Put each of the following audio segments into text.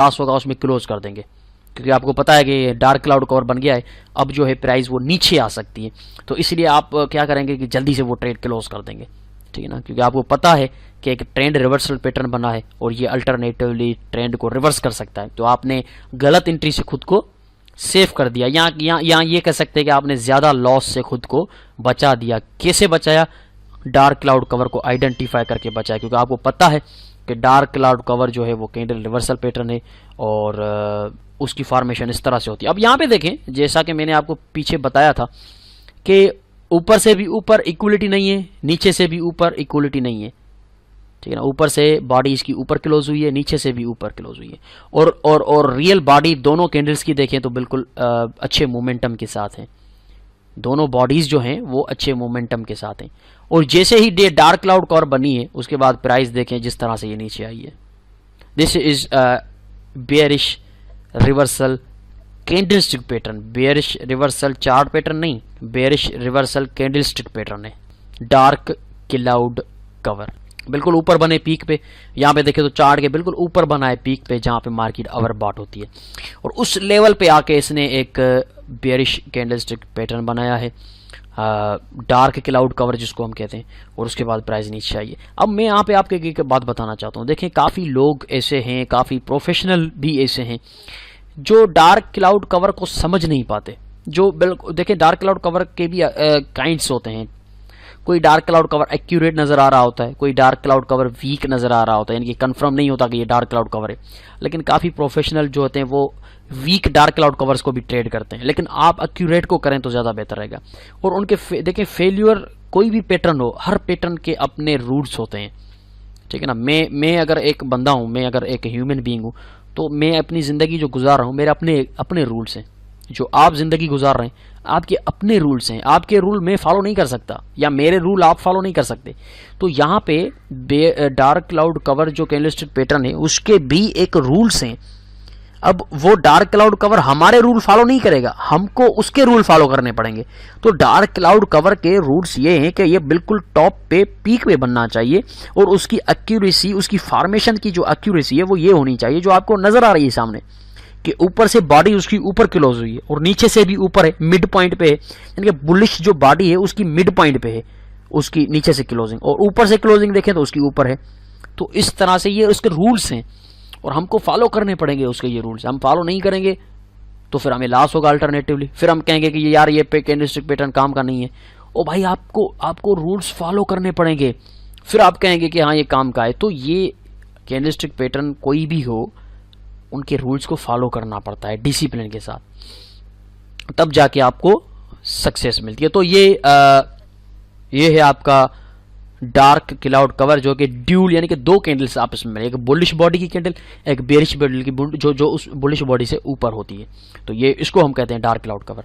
Loss होगा उसमें close कर देंगे, क्योंकि आपको पता है कि डार्क क्लाउड कवर बन गया है, अब जो है प्राइस वो नीचे आ सकती है। तो इसलिए आप क्या करेंगे कि जल्दी से वो ट्रेड क्लोज कर देंगे, ठीक है ना, क्योंकि आपको पता है कि एक ट्रेंड रिवर्सल पैटर्न बना है और ये अल्टरनेटिवली ट्रेंड को रिवर्स कर सकता है। तो आपने गलत एंट्री से खुद को सेव कर दिया, यहाँ ये कह सकते हैं कि आपने ज़्यादा लॉस से खुद को बचा दिया। कैसे बचाया? डार्क क्लाउड कवर को आइडेंटिफाई करके बचाया, क्योंकि आपको पता है कि डार्क क्लाउड कवर जो है वो कैंडल रिवर्सल पैटर्न है और उसकी फॉर्मेशन इस तरह से होती है। अब यहाँ पे देखें, जैसा कि मैंने आपको पीछे बताया था कि ऊपर से भी ऊपर इक्वलिटी नहीं है, नीचे से भी ऊपर इक्वलिटी नहीं है, ठीक है ना। ऊपर से बॉडी इसकी ऊपर क्लोज हुई है, नीचे से भी ऊपर क्लोज हुई है, और रियल बॉडी दोनों कैंडल्स की देखें तो बिल्कुल अच्छे मोमेंटम के साथ हैं। दोनों बॉडीज जो हैं वो अच्छे मोमेंटम के साथ हैं। और जैसे ही डे डार्क क्लाउड कवर बनी है उसके बाद प्राइस देखें जिस तरह से ये नीचे आई है। This is bearish reversal candlestick pattern, bearish reversal chart pattern नहीं, बेयरिश रिवर्सल कैंडलस्टिक पैटर्न है। डार्क क्लाउड कवर बिल्कुल ऊपर बने पीक पे, यहाँ पे देखें तो चार्ट के बिल्कुल ऊपर बना है पीक पे जहाँ पे मार्केट ओवरबॉट होती है, और उस लेवल पे आके इसने एक बेयरिश कैंडलस्टिक पैटर्न बनाया है, डार्क क्लाउड कवर जिसको हम कहते हैं, और उसके बाद प्राइस नीचे आई है। अब मैं यहाँ पे आपको एक बात बताना चाहता हूँ। देखें काफ़ी लोग ऐसे हैं, काफ़ी प्रोफेशनल भी ऐसे हैं जो डार्क क्लाउड कवर को समझ नहीं पाते। जो बिल्कुल देखें डार्क क्लाउड कवर के भी काइंड्स होते हैं। कोई डार्क क्लाउड कवर एक्यूरेट नज़र आ रहा होता है, कोई डार्क क्लाउड कवर वीक नज़र आ रहा होता है, यानी कि कंफर्म नहीं होता कि ये डार्क क्लाउड कवर है। लेकिन काफ़ी प्रोफेशनल जो होते हैं वो वीक डार्क क्लाउड कवर्स को भी ट्रेड करते हैं, लेकिन आप एक्यूरेट को करें तो ज़्यादा बेहतर रहेगा। और उनके देखें फेल्यूर कोई भी पैटर्न हो, हर पैटर्न के अपने रूल्स होते हैं, ठीक है ना। मैं अगर एक बंदा हूँ, मैं अगर एक ह्यूमन बीइंग हूँ, तो मैं अपनी ज़िंदगी जो गुजार रहा हूँ मेरे अपने रूल्स हैं। जो आप ज़िंदगी गुजार रहे हैं आपके अपने रूल्स हैं, आपके रूल मैं फॉलो नहीं कर सकता या मेरे रूल आप फॉलो नहीं कर सकते। तो यहाँ पे डार्क क्लाउड कवर जो कैंडलस्टिक पैटर्न है उसके भी एक रूल्स हैं। अब वो डार्क क्लाउड कवर हमारे रूल फॉलो नहीं करेगा, हमको उसके रूल फॉलो करने पड़ेंगे। तो डार्क क्लाउड कवर के रूल्स ये हैं कि ये बिल्कुल टॉप पे पीक पे बनना चाहिए, और उसकी एक्यूरेसी, उसकी फॉर्मेशन की जो एक्यूरेसी है वो ये होनी चाहिए जो आपको नजर आ रही है सामने, कि ऊपर से बॉडी उसकी ऊपर क्लोज हुई है और नीचे से भी ऊपर है, मिड पॉइंट पे है, यानी कि बुलिश जो बॉडी है उसकी मिड पॉइंट पे है, उसकी नीचे से क्लोजिंग, और ऊपर से क्लोजिंग देखें तो उसकी ऊपर है। तो इस तरह से ये उसके रूल्स हैं और हमको फॉलो करने पड़ेंगे उसके ये रूल्स। हम फॉलो नहीं करेंगे तो फिर हमें लॉस होगा अल्टरनेटिवली, फिर हम कहेंगे कि यार ये कैंडलस्टिक पैटर्न काम का नहीं है। ओ भाई आपको रूल्स फॉलो करने पड़ेंगे, फिर आप कहेंगे कि हाँ ये काम का है। तो ये कैंडलस्टिक पैटर्न कोई भी हो उनके रूल्स को फॉलो करना पड़ता है डिसिप्लिन के साथ, तब जाके आपको सक्सेस मिलती है। तो ये है आपका डार्क क्लाउड कवर जो कि ड्यूल यानी कि दो कैंडल्स आपस में, एक बुलिश बॉडी की कैंडल, एक बेरिश बॉडी की जो उस बुलिश बॉडी से ऊपर होती है। तो ये इसको हम कहते हैं dark cloud cover,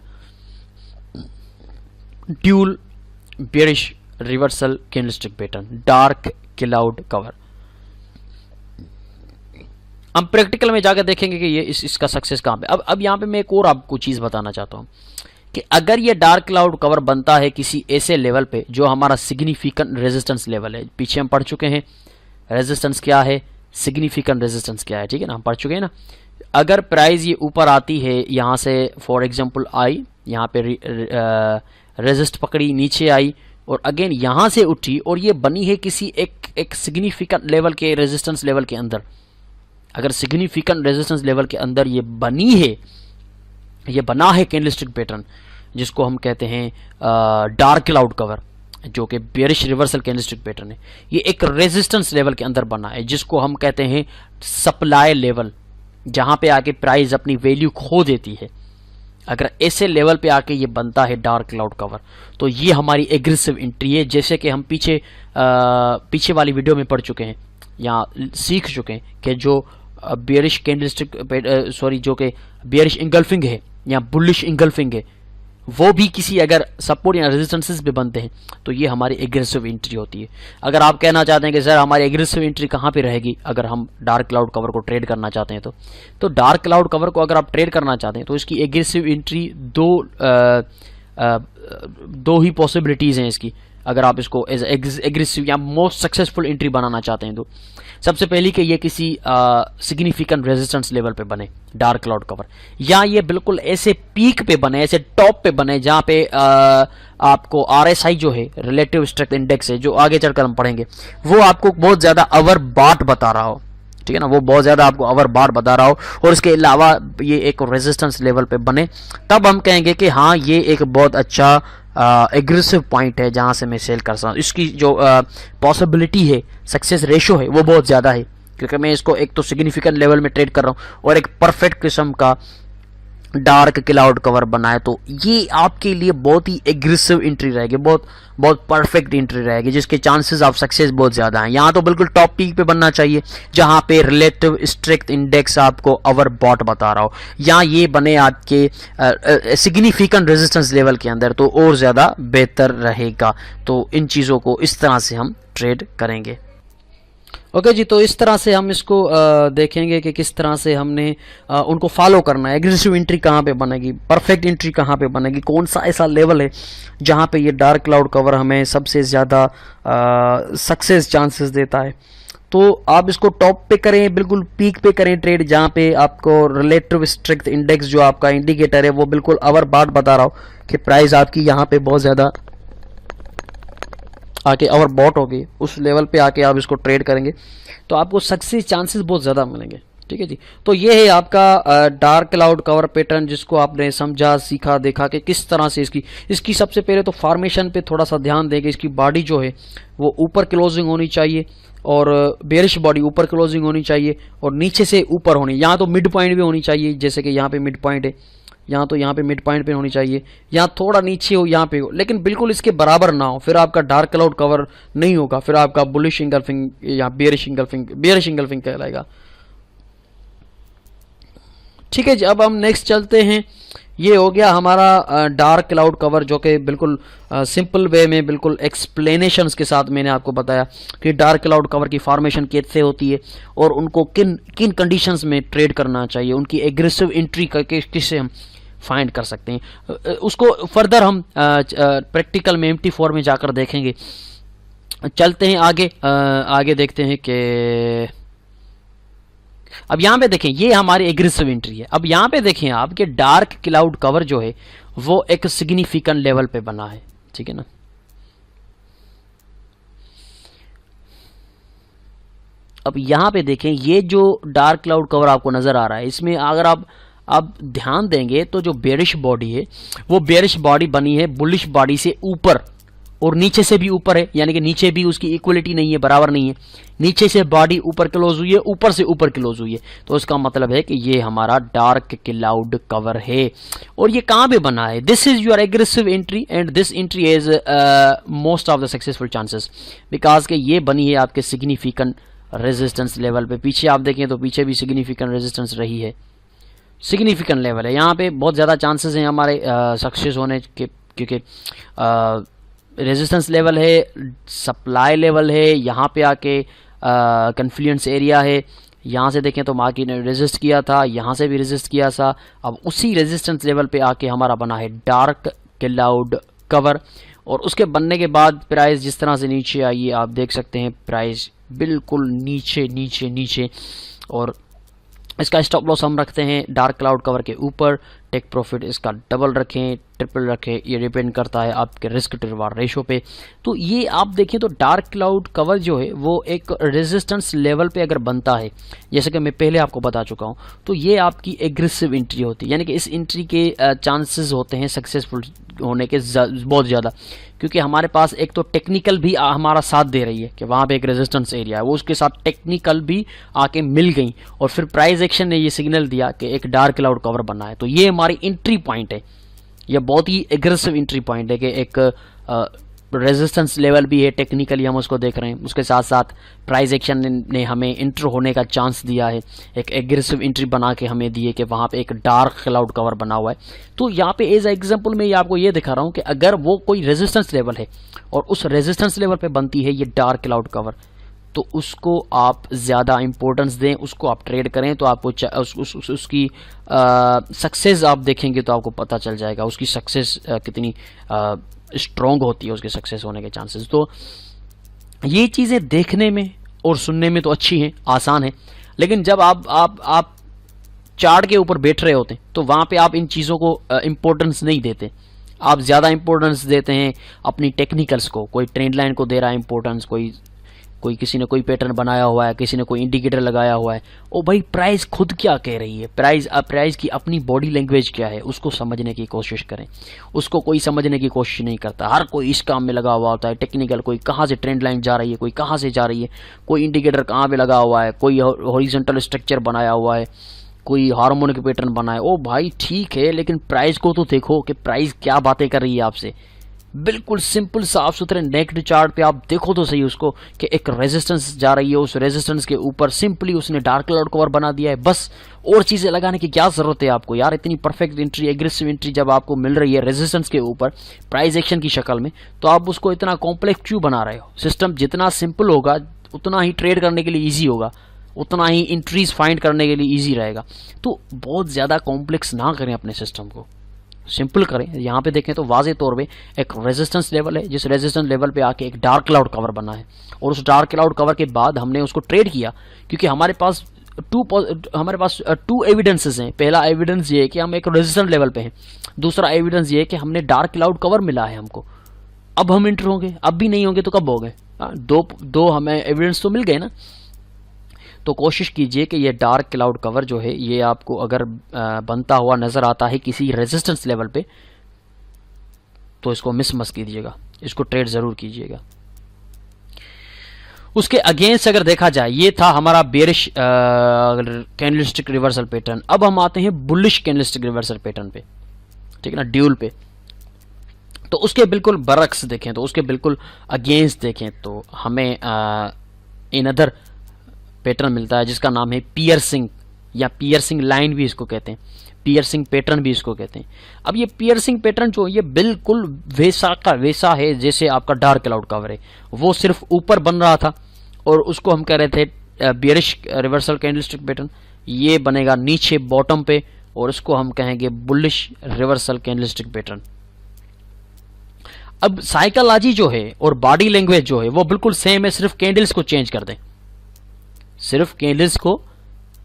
dual bearish reversal candlestick pattern, dark cloud cover. हम प्रैक्टिकल में जाकर देखेंगे कि ये इसका सक्सेस कहाँ पे। अब यहाँ पे मैं एक और आपको चीज़ बताना चाहता हूँ कि अगर ये डार्क क्लाउड कवर बनता है किसी ऐसे लेवल पे जो हमारा सिग्निफिकेंट रेजिस्टेंस लेवल है, पीछे हम पढ़ चुके हैं रेजिस्टेंस क्या है, सिग्निफिकेंट रेजिस्टेंस क्या है, ठीक है ना, हम पढ़ चुके हैं ना। अगर प्राइस ये ऊपर आती है यहाँ से, फॉर एग्जाम्पल आई यहाँ पे रेजिस्ट पकड़ी, नीचे आई और अगेन यहाँ से उठी और ये बनी है किसी एक सिग्निफिकेंट लेवल के रेजिस्टेंस लेवल के अंदर, अगर सिग्निफिकेंट रेजिस्टेंस लेवल के अंदर ये बनी है, ये बना है कैंडलस्टिक पैटर्न जिसको हम कहते हैं डार्क क्लाउड कवर, जो कि बेरिश रिवर्सल कैंडलस्टिक पैटर्न है, ये एक रेजिस्टेंस लेवल के अंदर बना है जिसको हम कहते हैं सप्लाई लेवल, जहां पे आके प्राइस अपनी वैल्यू खो देती है। अगर ऐसे लेवल पे आके ये बनता है डार्क क्लाउड कवर तो ये हमारी एग्रेसिव एंट्री है, जैसे कि हम पीछे वाली वीडियो में पढ़ चुके हैं या सीख चुके हैं कि जो बेरिश कैंडलस्टिक जो कि बेरिश इंगल्फिंग है या बुलिश इंगल्फिंग है, वो भी किसी अगर सपोर्ट या रेजिस्टेंसेस पे बनते हैं तो ये हमारी एग्रेसिव एंट्री होती है। अगर आप कहना चाहते हैं कि सर हमारी एग्रेसिव एंट्री कहाँ पे रहेगी अगर हम डार्क क्लाउड कवर को ट्रेड करना चाहते हैं, तो डार्क क्लाउड कवर को अगर आप ट्रेड करना चाहते हैं तो इसकी एग्रेसिव एंट्री दो ही पॉसिबिलिटीज़ हैं इसकी। अगर आप इसको एज एग्रेसिव या मोस्ट सक्सेसफुल एंट्री बनाना चाहते हैं तो सबसे पहले कि ये किसी सिग्निफिकेंट रेजिस्टेंस लेवल पे बने डार्क क्लाउड कवर, या ये बिल्कुल ऐसे पीक पे बने, ऐसे टॉप पे बने जहां पे आपको आरएसआई जो है, रिलेटिव स्ट्रेंथ इंडेक्स है, जो आगे चलकर हम पढ़ेंगे, वो आपको बहुत ज्यादा अवर बाट बता रहा हो, ठीक है ना, वो बहुत ज्यादा आपको अवर बार बता रहा हो, और इसके अलावा ये एक रेजिस्टेंस लेवल पे बने, तब हम कहेंगे कि हाँ ये एक बहुत अच्छा एग्रेसिव पॉइंट है जहां से मैं सेल कर सकता हूँ। इसकी जो पॉसिबिलिटी है, सक्सेस रेशो है, वो बहुत ज्यादा है, क्योंकि मैं इसको एक तो सिग्निफिकेंट लेवल में ट्रेड कर रहा हूँ और एक परफेक्ट किस्म का डार्क क्लाउड कवर बनाए, तो ये आपके लिए बहुत ही एग्रेसिव एंट्री रहेगी, बहुत बहुत परफेक्ट एंट्री रहेगी, जिसके चांसेस ऑफ सक्सेस बहुत ज्यादा हैं। यहाँ तो बिल्कुल टॉप पीक पे बनना चाहिए जहां पे रिलेटिव स्ट्रेंथ इंडेक्स आपको अवर बॉट बता रहा हो, या ये बने आपके सिग्निफिकेंट रेजिस्टेंस लेवल के अंदर, तो और ज्यादा बेहतर रहेगा। तो इन चीजों को इस तरह से हम ट्रेड करेंगे। ओके जी, तो इस तरह से हम इसको देखेंगे कि किस तरह से हमने उनको फॉलो करना है। एग्रेसिव एंट्री कहाँ पे बनेगी, परफेक्ट एंट्री कहाँ पे बनेगी, कौन सा ऐसा लेवल है जहाँ पे ये डार्क क्लाउड कवर हमें सबसे ज़्यादा सक्सेस चांसेस देता है। तो आप इसको टॉप पे करें, बिल्कुल पीक पे करें ट्रेड, जहाँ पे आपको रिलेटिव स्ट्रेंथ इंडेक्स जो आपका इंडिकेटर है वो बिल्कुल अवर बाट बता रहा हो कि प्राइस आपकी यहाँ पे बहुत ज़्यादा आके ओवर बॉट होगी, उस लेवल पे आके आप इसको ट्रेड करेंगे तो आपको सक्सेस चांसेस बहुत ज़्यादा मिलेंगे। ठीक है जी, तो ये है आपका डार्क क्लाउड कवर पैटर्न, जिसको आपने समझा, सीखा, देखा कि किस तरह से इसकी सबसे पहले तो फॉर्मेशन पे थोड़ा सा ध्यान देंगे। इसकी बॉडी जो है वो ऊपर क्लोजिंग होनी चाहिए, और बेरिश बॉडी ऊपर क्लोजिंग होनी चाहिए और नीचे से ऊपर होनी, यहाँ तो मिड पॉइंट भी होनी चाहिए, जैसे कि यहाँ पे मिड पॉइंट है, यहाँ तो यहाँ पे मिड पॉइंट पे होनी चाहिए, यहाँ थोड़ा नीचे हो, यहाँ पे हो, लेकिन बिल्कुल इसके बराबर ना हो, फिर आपका डार्क क्लाउड कवर नहीं होगा, फिर आपका बुलिश इंगल्फिंग या बेरिश इंगल्फिंग कहलाएगा। ठीक है जी, अब हम नेक्स्ट चलते हैं। ये हो गया हमारा डार्क क्लाउड कवर, जो कि बिल्कुल सिंपल वे में, बिल्कुल एक्सप्लेनेशंस के साथ मैंने आपको बताया कि डार्क क्लाउड कवर की फॉर्मेशन कैसे होती है और उनको किन किन कंडीशंस में ट्रेड करना चाहिए, उनकी एग्रेसिव एंट्री करके किससे हम फाइंड कर सकते हैं। उसको फर्दर हम प्रैक्टिकल में MT4 में जाकर देखेंगे। चलते हैं आगे, आगे देखते हैं कि अब यहाँ पे देखें, ये हमारी एग्रेसिव एंट्री है। अब यहाँ पे देखें आप कि डार्क क्लाउड कवर जो है वो एक सिग्निफिकेंट लेवल पे बना है, ठीक है ना। अब यहाँ पे देखें, ये जो डार्क क्लाउड कवर आपको नजर आ रहा है, इसमें अगर आप ध्यान देंगे तो जो बेरिश बॉडी है वो बेरिश बॉडी बनी है बुलिश बॉडी से ऊपर और नीचे से भी ऊपर है, यानी कि नीचे भी उसकी इक्वलिटी नहीं है, बराबर नहीं है। नीचे से बॉडी ऊपर क्लोज हुई है, ऊपर से ऊपर क्लोज हुई है, तो इसका मतलब है कि ये हमारा डार्क क्लाउड कवर है। और ये कहां पे बना है, this is your aggressive entry and this entry is most of the successful chances, because के ये बनी है आपके सिग्निफिकेंट रेजिस्टेंस लेवल पे। पीछे आप देखें तो पीछे भी सिग्निफिकेंट रेजिस्टेंस रही है, सिग्निफिकेंट लेवल है, यहाँ पे बहुत ज़्यादा चांसेस हैं हमारे सक्सेस होने के, क्योंकि रेजिस्टेंस लेवल है, सप्लाई लेवल है, यहाँ पे आके कन्फ्लुएंस एरिया है, यहाँ से देखें तो मार्केट ने रेजिस्ट किया था, यहाँ से भी रेजिस्ट किया था, अब उसी रेजिस्टेंस लेवल पे आके हमारा बना है डार्क क्लाउड कवर। और उसके बनने के बाद प्राइस जिस तरह से नीचे आई है, आप देख सकते हैं प्राइस बिल्कुल नीचे नीचे नीचे, और इसका स्टॉप लॉस हम रखते हैं डार्क क्लाउड कवर के ऊपर, टेक प्रॉफिट इसका डबल रखें, ट्रिपल रखें, ये डिपेंड करता है आपके रिस्क टू रिवार्ड रेशो पे। तो ये आप देखें तो डार्क क्लाउड कवर जो है वो एक रेजिस्टेंस लेवल पे अगर बनता है, जैसे कि मैं पहले आपको बता चुका हूँ, तो ये आपकी एग्रेसिव एंट्री होती है, यानी कि इस एंट्री के चांसेस होते हैं सक्सेसफुल होने के बहुत ज़्यादा, क्योंकि हमारे पास एक तो टेक्निकल भी हमारा साथ दे रही है कि वहाँ पे एक रेजिस्टेंस एरिया है, वो उसके साथ टेक्निकल भी आके मिल गई, और फिर प्राइस एक्शन ने ये सिग्नल दिया कि एक डार्क क्लाउड कवर बना है। तो ये हमारी एंट्री पॉइंट है, यह बहुत ही एग्रेसिव एंट्री पॉइंट है कि एक रेजिस्टेंस लेवल भी है, टेक्निकली हम उसको देख रहे हैं, उसके साथ साथ प्राइस एक्शन ने हमें इंटर होने का चांस दिया है, एक एग्रेसिव एंट्री बना के हमें दिए कि वहाँ पे एक डार्क क्लाउड कवर बना हुआ है। तो यहाँ पे एज एग्जांपल मैं आपको ये दिखा रहा हूँ कि अगर वो कोई रेजिस्टेंस लेवल है और उस रेजिस्टेंस लेवल पे बनती है ये डार्क क्लाउड कवर, तो उसको आप ज़्यादा इंपॉर्टेंस दें, उसको आप ट्रेड करें, तो आपको उसकी सक्सेस आप देखेंगे तो आपको पता चल जाएगा उसकी सक्सेस कितनी स्ट्रॉन्ग होती है उसके सक्सेस होने के चांसेस। तो ये चीज़ें देखने में और सुनने में तो अच्छी हैं, आसान है, लेकिन जब आप चार्ट के ऊपर बैठ रहे होते हैं तो वहाँ पे आप इन चीज़ों को इम्पोर्टेंस नहीं देते। आप ज़्यादा इंपॉर्टेंस देते हैं अपनी टेक्निकल्स को। कोई ट्रेंड लाइन को दे रहा है इंपॉर्टेंस, कोई किसी ने कोई पैटर्न बनाया हुआ है, किसी ने कोई इंडिकेटर लगाया हुआ है। ओ भाई, प्राइस खुद क्या कह रही है, प्राइस की अपनी बॉडी लैंग्वेज क्या है, उसको समझने की कोशिश करें। उसको कोई समझने की कोशिश नहीं करता, हर कोई इस काम में लगा हुआ होता है। टेक्निकल, कोई कहाँ से ट्रेंड लाइन जा रही है, कोई कहाँ से जा रही है, कोई इंडिकेटर कहाँ पे लगा हुआ है, कोई हॉरिजॉन्टल स्ट्रक्चर बनाया हुआ है, कोई हार्मोनिक पैटर्न बनाए। ओ भाई ठीक है, लेकिन प्राइस को तो देखो कि प्राइस क्या बातें कर रही है आपसे। बिल्कुल सिंपल साफ सुथरे नेक्ड चार्ट पे आप देखो तो सही उसको कि एक रेजिस्टेंस जा रही है, उस रेजिस्टेंस के ऊपर सिंपली उसने डार्क क्लाउड कवर बना दिया है, बस। और चीजें लगाने की क्या जरूरत है आपको यार? इतनी परफेक्ट एंट्री, एग्रेसिव एंट्री जब आपको मिल रही है रेजिस्टेंस के ऊपर प्राइस एक्शन की शक्ल में, तो आप उसको इतना कॉम्प्लेक्स क्यों बना रहे हो? सिस्टम जितना सिंपल होगा उतना ही ट्रेड करने के लिए ईजी होगा, उतना ही एंट्रीज फाइंड करने के लिए ईजी रहेगा। तो बहुत ज्यादा कॉम्प्लेक्स ना करें अपने सिस्टम को, सिंपल करें। यहाँ पे देखें तो वाज़े तौर पे एक रेजिस्टेंस लेवल है, जिस रेजिस्टेंस लेवल पे आके एक डार्क क्लाउड कवर बना है, और उस डार्क क्लाउड कवर के बाद हमने उसको ट्रेड किया, क्योंकि हमारे पास टू एविडेंसेस हैं। पहला एविडेंस ये है कि हम एक रेजिस्टेंस लेवल पे हैं, दूसरा एविडेंस ये है कि हमने डार्क क्लाउड कवर मिला है हमको। अब हम इंटर होंगे, अब भी नहीं होंगे तो कब हो गए? दो हमें एविडेंस तो मिल गए ना। तो कोशिश कीजिए कि ये डार्क क्लाउड कवर जो है ये आपको अगर बनता हुआ नजर आता है किसी रेजिस्टेंस लेवल पे, तो इसको मिस मत कीजिएगा, इसको ट्रेड जरूर कीजिएगा। उसके अगेंस्ट अगर देखा जाए, ये था हमारा बेरिश कैंडलस्टिक रिवर्सल पैटर्न। अब हम आते हैं बुलिश कैंडलस्टिक रिवर्सल पैटर्न पे, ठीक है ना, ड्यूल पे। तो उसके बिल्कुल बरक्स देखें, तो उसके बिल्कुल अगेंस्ट देखें तो हमें इन अदर पैटर्न मिलता है जिसका नाम है पियर्सिंग, या पियर्सिंग लाइन भी इसको कहते हैं, पियर्सिंग पैटर्न भी इसको कहते हैं। अब ये पियर्सिंग पैटर्न जो ये बिल्कुल वैसा का वैसा है जैसे आपका डार्क क्लाउड कवर है। वो सिर्फ ऊपर बन रहा था और उसको हम कह रहे थे बियरिश रिवर्सल कैंडलस्टिक पैटर्न। ये बनेगा नीचे बॉटम पे और इसको हम कहेंगे बुलिश रिवर्सल कैंडलस्टिक पैटर्न। अब साइकोलॉजी जो है और बॉडी लैंग्वेज जो है वो बिल्कुल सेम है, सिर्फ कैंडल्स को चेंज कर दें, सिर्फ कैंडल्स को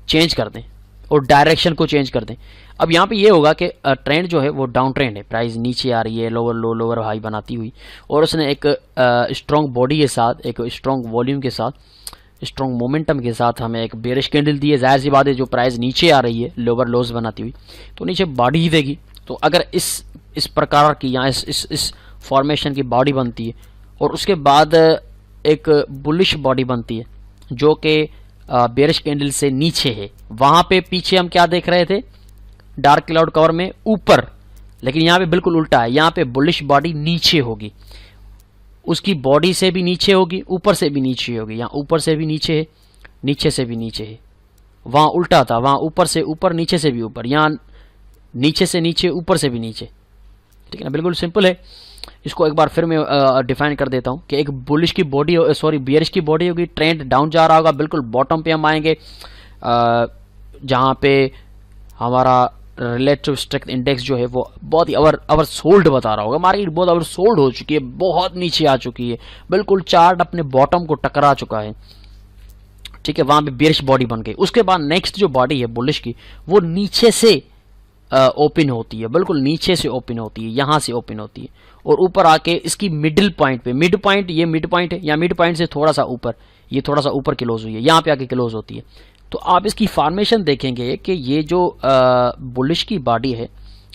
चेंज कर दें और डायरेक्शन को चेंज कर दें। अब यहाँ पे ये होगा कि ट्रेंड जो है वो डाउन ट्रेंड है, प्राइस नीचे आ रही है लोअर लो लोअर हाई बनाती हुई, और उसने एक स्ट्रॉन्ग बॉडी के साथ, एक स्ट्रॉन्ग वॉल्यूम के साथ, स्ट्रॉन्ग मोमेंटम के साथ हमें एक बेरिश कैंडल दी है। जाहिर सी बात है जो प्राइस नीचे आ रही है लोअर लोज बनाती हुई तो नीचे बॉडी ही देगी। तो अगर इस प्रकार की या इस फॉर्मेशन की बॉडी बनती है और उसके बाद एक बुलिश बॉडी बनती है जो कि बेरिश कैंडल से नीचे है, वहां पे पीछे हम क्या देख रहे थे डार्क क्लाउड कवर में ऊपर, लेकिन यहाँ पे बिल्कुल उल्टा है। यहाँ पे बुलिश बॉडी नीचे होगी, उसकी बॉडी से भी नीचे होगी, ऊपर से भी नीचे होगी। यहाँ ऊपर से भी नीचे है, नीचे से भी नीचे है, वहां उल्टा था, वहां ऊपर से ऊपर नीचे से भी ऊपर, यहाँ नीचे से नीचे ऊपर से भी नीचे, ठीक है ना। बिल्कुल सिंपल है। इसको एक बार फिर मैं डिफाइन कर देता हूँ कि एक बुलिश की बॉडी, सॉरी बियरिश की बॉडी होगी, ट्रेंड डाउन जा रहा होगा, बिल्कुल बॉटम पे हम आएंगे जहाँ पे हमारा रिलेटिव स्ट्रेंथ इंडेक्स जो है वो बहुत ही अवर सोल्ड बता रहा होगा, मार्केट बहुत अवर सोल्ड हो चुकी है, बहुत नीचे आ चुकी है, बिल्कुल चार्ट अपने बॉटम को टकरा चुका है, ठीक है। वहां पे बियरिश बॉडी बन गई। उसके बाद नेक्स्ट जो बॉडी है बुलिश की वो नीचे से ओपन होती है, बिल्कुल नीचे से ओपन होती है, यहां से ओपन होती है और ऊपर आके इसकी मिडिल पॉइंट पे, मिड पॉइंट ये मिड पॉइंट है, या मिड पॉइंट से थोड़ा सा ऊपर, ये थोड़ा सा ऊपर क्लोज हुई है, यहाँ पे आके क्लोज होती है। तो आप इसकी फॉर्मेशन देखेंगे कि ये जो बुलिश की बॉडी है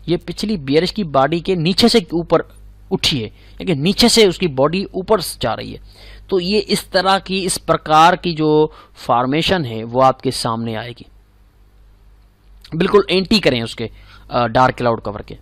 ये पिछली बियरिश की बॉडी के नीचे से ऊपर उठी है, लेकिन नीचे से उसकी बॉडी ऊपर जा रही है। तो ये इस तरह की, इस प्रकार की जो फॉर्मेशन है वो आपके सामने आएगी। बिल्कुल एंटी करें उसके डार्क क्लाउड कवर के।